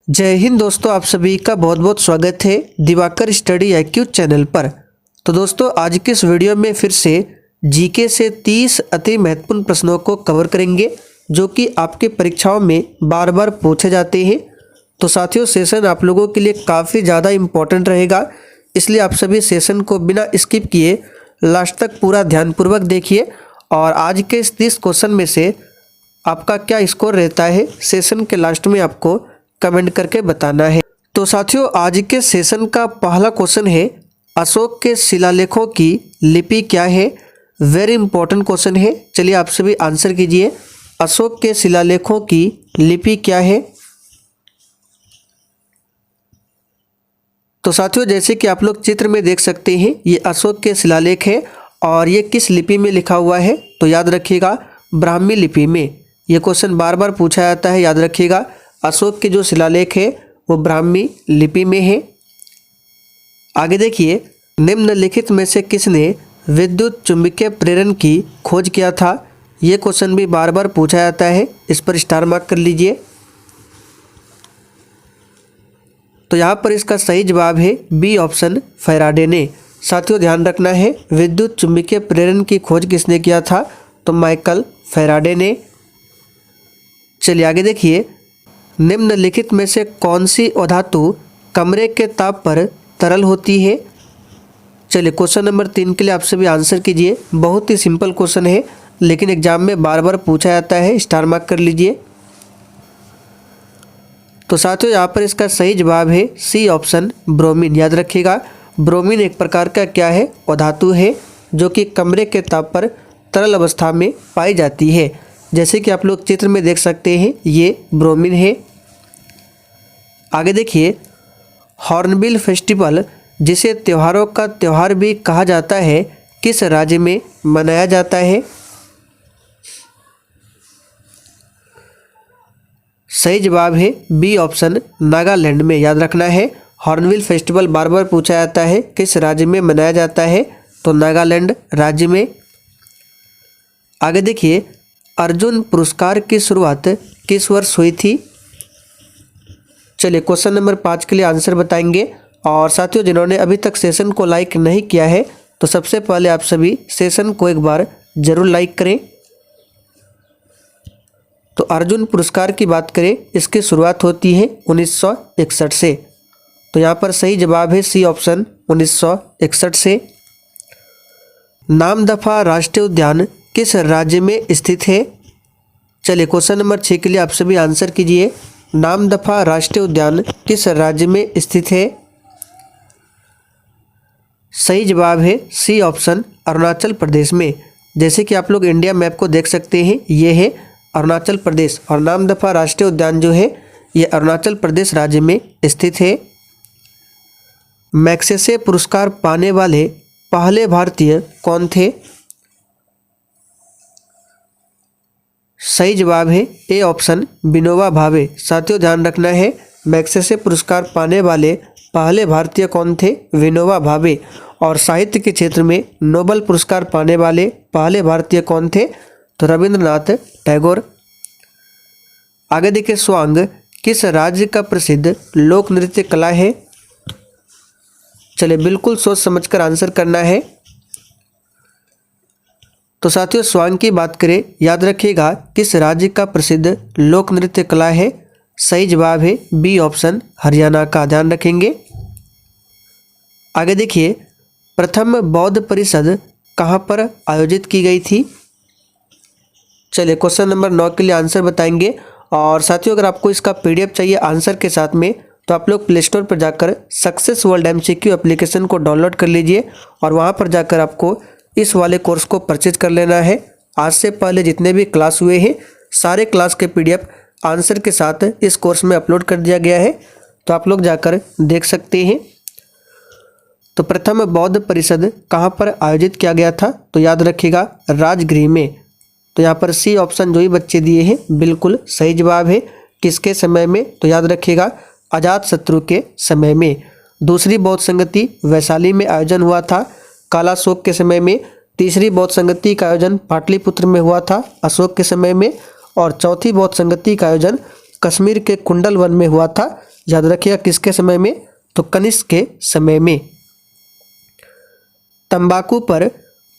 जय हिंद दोस्तों, आप सभी का बहुत बहुत स्वागत है दिवाकर स्टडी IQ चैनल पर। तो दोस्तों, आज के इस वीडियो में फिर से जीके से 30 अति महत्वपूर्ण प्रश्नों को कवर करेंगे जो कि आपके परीक्षाओं में बार बार पूछे जाते हैं। तो साथियों, सेशन आप लोगों के लिए काफ़ी ज़्यादा इम्पोर्टेंट रहेगा, इसलिए आप सभी सेशन को बिना स्किप किए लास्ट तक पूरा ध्यानपूर्वक देखिए। और आज के इस 30 क्वेश्चन में से आपका क्या स्कोर रहता है, सेशन के लास्ट में आपको कमेंट करके बताना है। तो साथियों, आज के सेशन का पहला क्वेश्चन है, अशोक के शिलालेखों की लिपि क्या है। वेरी इंपॉर्टेंट क्वेश्चन है, चलिए आप सभी आंसर कीजिए। अशोक के शिलालेखों की लिपि क्या है। तो साथियों, जैसे कि आप लोग चित्र में देख सकते हैं, ये अशोक के शिलालेख है और ये किस लिपि में लिखा हुआ है, तो याद रखिएगा ब्राह्मी लिपि में। ये क्वेश्चन बार बार पूछा जाता है, याद रखिएगा। अशोक के जो शिलालेख है वो ब्राह्मी लिपि में है। आगे देखिए, निम्नलिखित में से किसने विद्युत चुंबकीय प्रेरण की खोज किया था। ये क्वेश्चन भी बार बार पूछा जाता है, इस पर स्टार मार्क कर लीजिए। तो यहाँ पर इसका सही जवाब है बी ऑप्शन, फैराडे ने। साथियों, ध्यान रखना है, विद्युत चुंबकीय प्रेरण की खोज किसने किया था, तो माइकल फैराडे ने। चलिए आगे देखिए, निम्नलिखित में से कौन सी अधातु कमरे के ताप पर तरल होती है। चलिए क्वेश्चन नंबर 3 के लिए आप सभी आंसर कीजिए। बहुत ही सिंपल क्वेश्चन है, लेकिन एग्जाम में बार बार पूछा जाता है, स्टार मार्क कर लीजिए। तो साथियों, यहाँ पर इसका सही जवाब है सी ऑप्शन, ब्रोमीन। याद रखिएगा, ब्रोमीन एक प्रकार का क्या है, अधातु है जो कि कमरे के ताप पर तरल अवस्था में पाई जाती है। जैसे कि आप लोग चित्र में देख सकते हैं, ये ब्रोमीन है। आगे देखिए, हॉर्नबिल फेस्टिवल, जिसे त्योहारों का त्यौहार भी कहा जाता है, किस राज्य में मनाया जाता है। सही जवाब है बी ऑप्शन, नागालैंड में। याद रखना है, हॉर्नबिल फेस्टिवल बार बार पूछा जाता है, किस राज्य में मनाया जाता है, तो नागालैंड राज्य में। आगे देखिए, अर्जुन पुरस्कार की शुरुआत किस वर्ष हुई थी। चलिए क्वेश्चन नंबर 5 के लिए आंसर बताएंगे। और साथियों, जिन्होंने अभी तक सेशन को लाइक नहीं किया है, तो सबसे पहले आप सभी सेशन को एक बार जरूर लाइक करें। तो अर्जुन पुरस्कार की बात करें, इसकी शुरुआत होती है 1961 से। तो यहाँ पर सही जवाब है सी ऑप्शन, 1961 से। नामदफा राष्ट्रीय उद्यान किस राज्य में स्थित है। चलिए क्वेश्चन नंबर 6 के लिए आप सभी आंसर कीजिए। नामदफा राष्ट्रीय उद्यान किस राज्य में स्थित है। सही जवाब है सी ऑप्शन, अरुणाचल प्रदेश में। जैसे कि आप लोग इंडिया मैप को देख सकते हैं, ये है अरुणाचल प्रदेश और नामदफा राष्ट्रीय उद्यान जो है ये अरुणाचल प्रदेश राज्य में स्थित है। मैग्सेसे पुरस्कार पाने वाले पहले भारतीय कौन थे। सही जवाब है ए ऑप्शन, विनोबा भावे। साथियों, ध्यान रखना है, मैग्सेसे पुरस्कार पाने वाले पहले भारतीय कौन थे, विनोबा भावे। और साहित्य के क्षेत्र में नोबेल पुरस्कार पाने वाले पहले भारतीय कौन थे, तो रविंद्रनाथ टैगोर। आगे देखिए, स्वांग किस राज्य का प्रसिद्ध लोक नृत्य कला है। चलिए बिल्कुल सोच समझकर आंसर करना है। तो साथियों, स्वांग की बात करें, याद रखिएगा किस राज्य का प्रसिद्ध लोक नृत्य कला है। सही जवाब है बी ऑप्शन, हरियाणा का। ध्यान रखेंगे। आगे देखिए, प्रथम बौद्ध परिषद कहाँ पर आयोजित की गई थी। चलिए क्वेश्चन नंबर 9 के लिए आंसर बताएंगे। और साथियों, अगर आपको इसका PDF चाहिए आंसर के साथ में, तो आप लोग प्ले स्टोर पर जाकर सक्सेस वर्ल्ड MCQ एप्लीकेशन को डाउनलोड कर लीजिए और वहाँ पर जाकर आपको इस वाले कोर्स को परचेज कर लेना है। आज से पहले जितने भी क्लास हुए हैं, सारे क्लास के PDF आंसर के साथ इस कोर्स में अपलोड कर दिया गया है, तो आप लोग जाकर देख सकते हैं। तो प्रथम बौद्ध परिषद कहाँ पर आयोजित किया गया था, तो याद रखिएगा राजगृह में। तो यहाँ पर सी ऑप्शन जो ही बच्चे दिए हैं बिल्कुल सही जवाब है। किसके समय में, तो याद रखिएगा अजातशत्रु के समय में। दूसरी बौद्ध संगति वैशाली में आयोजन हुआ था कालाशोक के समय में। तीसरी बौद्ध संगति का आयोजन पाटलिपुत्र में हुआ था अशोक के समय में। और चौथी बौद्ध संगति का आयोजन कश्मीर के कुंडल वन में हुआ था याद रखिएगा किसके समय में, तो कनिष्क के समय में। तंबाकू पर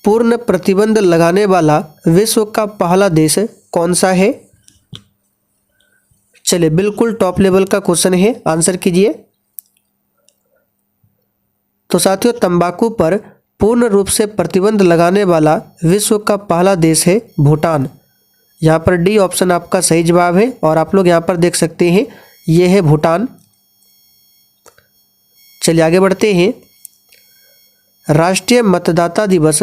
पूर्ण प्रतिबंध लगाने वाला विश्व का पहला देश कौन सा है? चलिए बिल्कुल टॉप लेवल का क्वेश्चन है, आंसर कीजिए। तो साथियों तंबाकू पर पूर्ण रूप से प्रतिबंध लगाने वाला विश्व का पहला देश है भूटान। यहाँ पर डी ऑप्शन आपका सही जवाब है और आप लोग यहाँ पर देख सकते हैं ये है भूटान। चलिए आगे बढ़ते हैं। राष्ट्रीय मतदाता दिवस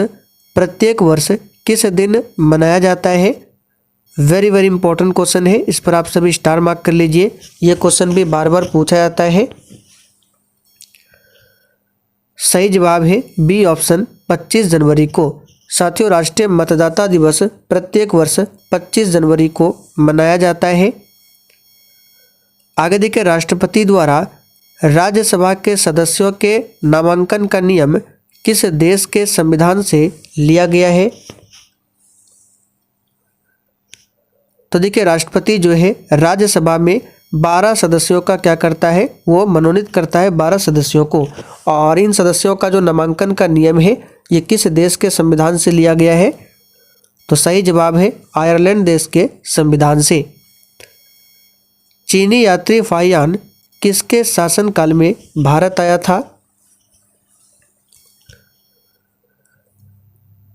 प्रत्येक वर्ष किस दिन मनाया जाता है? वेरी वेरी इंपॉर्टेंट क्वेश्चन है, इस पर आप सभी स्टार मार्क कर लीजिए। यह क्वेश्चन भी बार बार पूछा जाता है। सही जवाब है बी ऑप्शन 25 जनवरी को। साथियों राष्ट्रीय मतदाता दिवस प्रत्येक वर्ष 25 जनवरी को मनाया जाता है। आगे देखिए, राष्ट्रपति द्वारा राज्यसभा के सदस्यों के नामांकन का नियम किस देश के संविधान से लिया गया है? तो देखिए राष्ट्रपति जो है राज्यसभा में 12 सदस्यों का क्या करता है, वो मनोनीत करता है 12 सदस्यों को। और इन सदस्यों का जो नामांकन का नियम है ये किस देश के संविधान से लिया गया है? तो सही जवाब है आयरलैंड देश के संविधान से। चीनी यात्री फाहियान किसके शासनकाल में भारत आया था?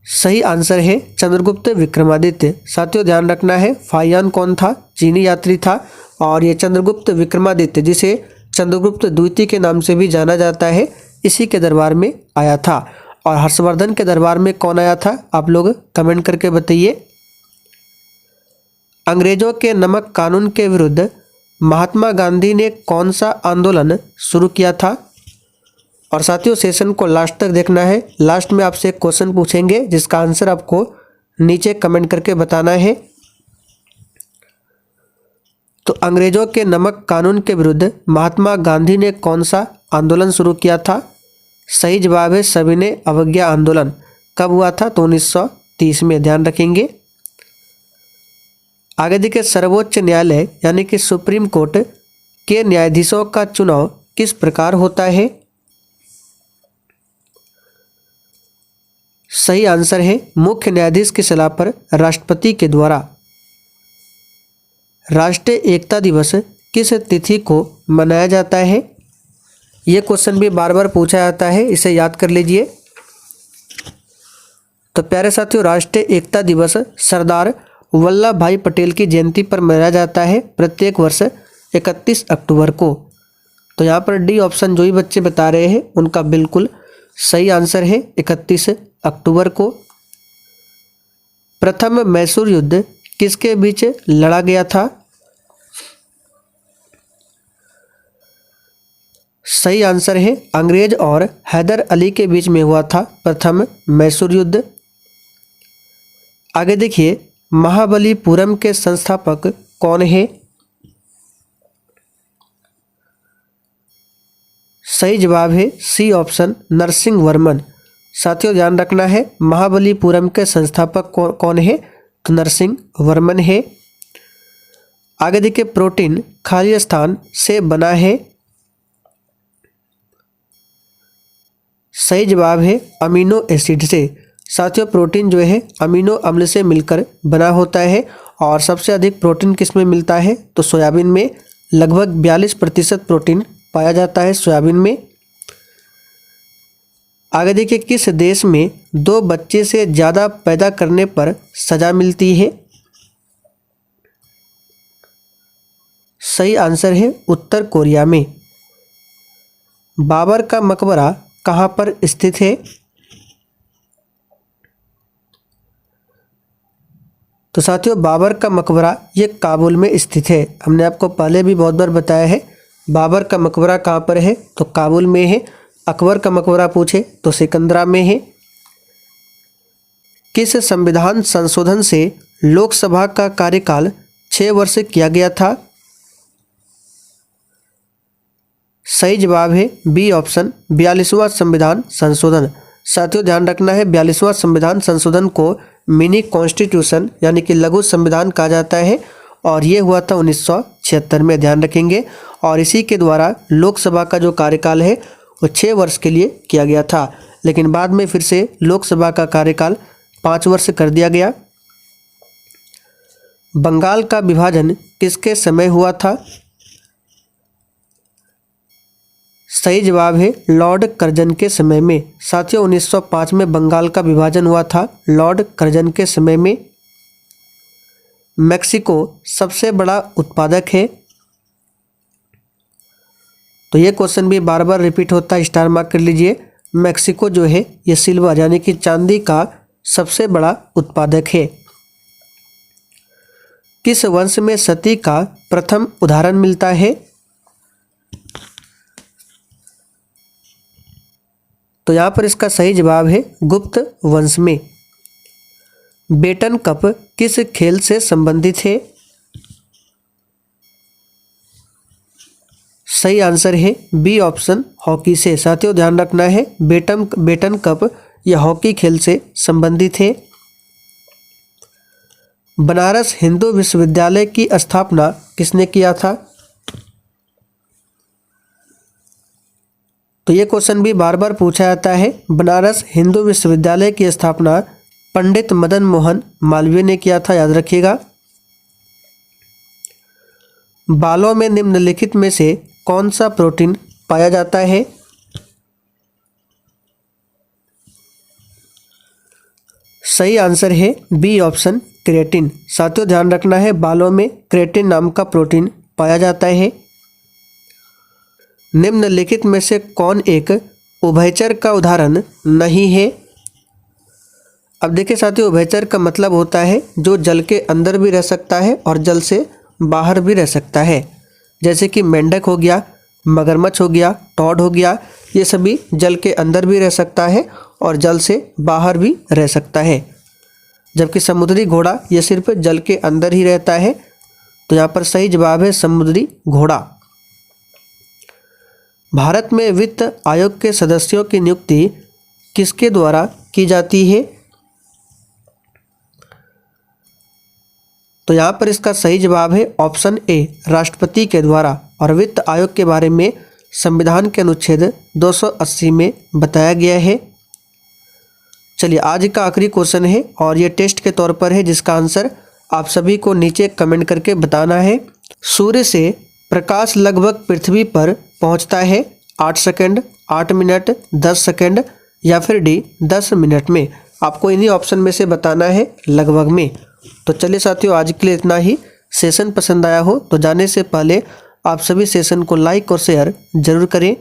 सही आंसर है चंद्रगुप्त विक्रमादित्य। साथियों ध्यान रखना है फाहियान कौन था? चीनी यात्री था और ये चंद्रगुप्त विक्रमादित्य जिसे चंद्रगुप्त द्वितीय के नाम से भी जाना जाता है, इसी के दरबार में आया था। और हर्षवर्धन के दरबार में कौन आया था, आप लोग कमेंट करके बताइए। अंग्रेजों के नमक कानून के विरुद्ध महात्मा गांधी ने कौन सा आंदोलन शुरू किया था? और साथियों सेशन को लास्ट तक देखना है, लास्ट में आपसे एक क्वेश्चन पूछेंगे जिसका आंसर आपको नीचे कमेंट करके बताना है। तो अंग्रेजों के नमक कानून के विरुद्ध महात्मा गांधी ने कौन सा आंदोलन शुरू किया था? सही जवाब है सविनय अवज्ञा आंदोलन। कब हुआ था? तो 1930 में, ध्यान रखेंगे। आगे देखिए, सर्वोच्च न्यायालय यानी कि सुप्रीम कोर्ट के न्यायाधीशों का चुनाव किस प्रकार होता है? सही आंसर है मुख्य न्यायाधीश की सलाह पर राष्ट्रपति के द्वारा। राष्ट्रीय एकता दिवस किस तिथि को मनाया जाता है? यह क्वेश्चन भी बार बार पूछा जाता है, इसे याद कर लीजिए। तो प्यारे साथियों राष्ट्रीय एकता दिवस सरदार वल्लभ भाई पटेल की जयंती पर मनाया जाता है प्रत्येक वर्ष 31 अक्टूबर को। तो यहाँ पर डी ऑप्शन जो ही बच्चे बता रहे हैं उनका बिल्कुल सही आंसर है 31 अक्टूबर को। प्रथम मैसूर युद्ध किसके बीच लड़ा गया था? सही आंसर है अंग्रेज और हैदर अली के बीच में हुआ था प्रथम मैसूर युद्ध। आगे देखिए, महाबलीपुरम के संस्थापक कौन है? सही जवाब है सी ऑप्शन नरसिंह वर्मन। साथियों ध्यान रखना है महाबलीपुरम के संस्थापक कौन है? तो नरसिंह वर्मन है। आगे देखिए, प्रोटीन खाली स्थान से बना है। सही जवाब है अमीनो एसिड से। साथियों प्रोटीन जो है अमीनो अम्ल से मिलकर बना होता है और सबसे अधिक प्रोटीन किस में मिलता है? तो सोयाबीन में लगभग 42% प्रोटीन पाया जाता है सोयाबीन में। आगे देखिए, किस देश में 2 बच्चे से ज़्यादा पैदा करने पर सजा मिलती है? सही आंसर है उत्तर कोरिया में। बाबर का मकबरा कहाँ पर स्थित है? तो साथियों बाबर का मकबरा ये काबुल में स्थित है। हमने आपको पहले भी बहुत बार बताया है बाबर का मकबरा कहाँ पर है, तो काबुल में है। अकबर का मकबरा पूछे तो सिकंदरा में है। किस संविधान संशोधन से लोकसभा का कार्यकाल 6 वर्ष किया गया था? सही जवाब है बी ऑप्शन 42वां संविधान संशोधन। साथियों ध्यान रखना है 42वां संविधान संशोधन को मिनी कॉन्स्टिट्यूशन यानी कि लघु संविधान कहा जाता है और ये हुआ था 1976 में ध्यान रखेंगे। और इसी के द्वारा लोकसभा का जो कार्यकाल है वो 6 वर्ष के लिए किया गया था, लेकिन बाद में फिर से लोकसभा का कार्यकाल 5 वर्ष कर दिया गया। बंगाल का विभाजन किसके समय हुआ था? सही जवाब है लॉर्ड कर्जन के समय में। साथियों 1905 में बंगाल का विभाजन हुआ था लॉर्ड कर्जन के समय में। मैक्सिको सबसे बड़ा उत्पादक है। तो ये क्वेश्चन भी बार बार रिपीट होता है, स्टार मार्क कर लीजिए। मैक्सिको जो है ये सिल्वर यानी कि चांदी का सबसे बड़ा उत्पादक है। किस वंश में सती का प्रथम उदाहरण मिलता है? तो यहाँ पर इसका सही जवाब है गुप्त वंश में। बेटन कप किस खेल से संबंधित है? सही आंसर है बी ऑप्शन, हॉकी से। साथियों ध्यान रखना है बेटन कप यह हॉकी खेल से संबंधित है। बनारस हिंदू विश्वविद्यालय की स्थापना किसने किया था? तो ये क्वेश्चन भी बार बार पूछा जाता है। बनारस हिंदू विश्वविद्यालय की स्थापना पंडित मदन मोहन मालवीय ने किया था, याद रखिएगा। बालों में निम्नलिखित में से कौन सा प्रोटीन पाया जाता है? सही आंसर है बी ऑप्शन, क्रेटिन। साथियों ध्यान रखना है बालों में क्रेटिन नाम का प्रोटीन पाया जाता है। निम्नलिखित में से कौन एक उभयचर का उदाहरण नहीं है? अब देखिए साथियों, उभयचर का मतलब होता है जो जल के अंदर भी रह सकता है और जल से बाहर भी रह सकता है। जैसे कि मेंढक हो गया, मगरमच्छ हो गया, टॉड हो गया, ये सभी जल के अंदर भी रह सकता है और जल से बाहर भी रह सकता है। जबकि समुद्री घोड़ा ये सिर्फ जल के अंदर ही रहता है। तो यहाँ पर सही जवाब है समुद्री घोड़ा। भारत में वित्त आयोग के सदस्यों की नियुक्ति किसके द्वारा की जाती है? तो यहाँ पर इसका सही जवाब है ऑप्शन ए, राष्ट्रपति के द्वारा। और वित्त आयोग के बारे में संविधान के अनुच्छेद 280 में बताया गया है। चलिए आज का आखिरी क्वेश्चन है और ये टेस्ट के तौर पर है, जिसका आंसर आप सभी को नीचे कमेंट करके बताना है। सूर्य से प्रकाश लगभग पृथ्वी पर पहुंचता है 8 सेकंड, 8 मिनट, 10 सेकंड या फिर डी 10 मिनट में। आपको इन्हीं ऑप्शन में से बताना है लगभग में। तो चलिए साथियों आज के लिए इतना ही। सेशन पसंद आया हो तो जाने से पहले आप सभी सेशन को लाइक और शेयर जरूर करें।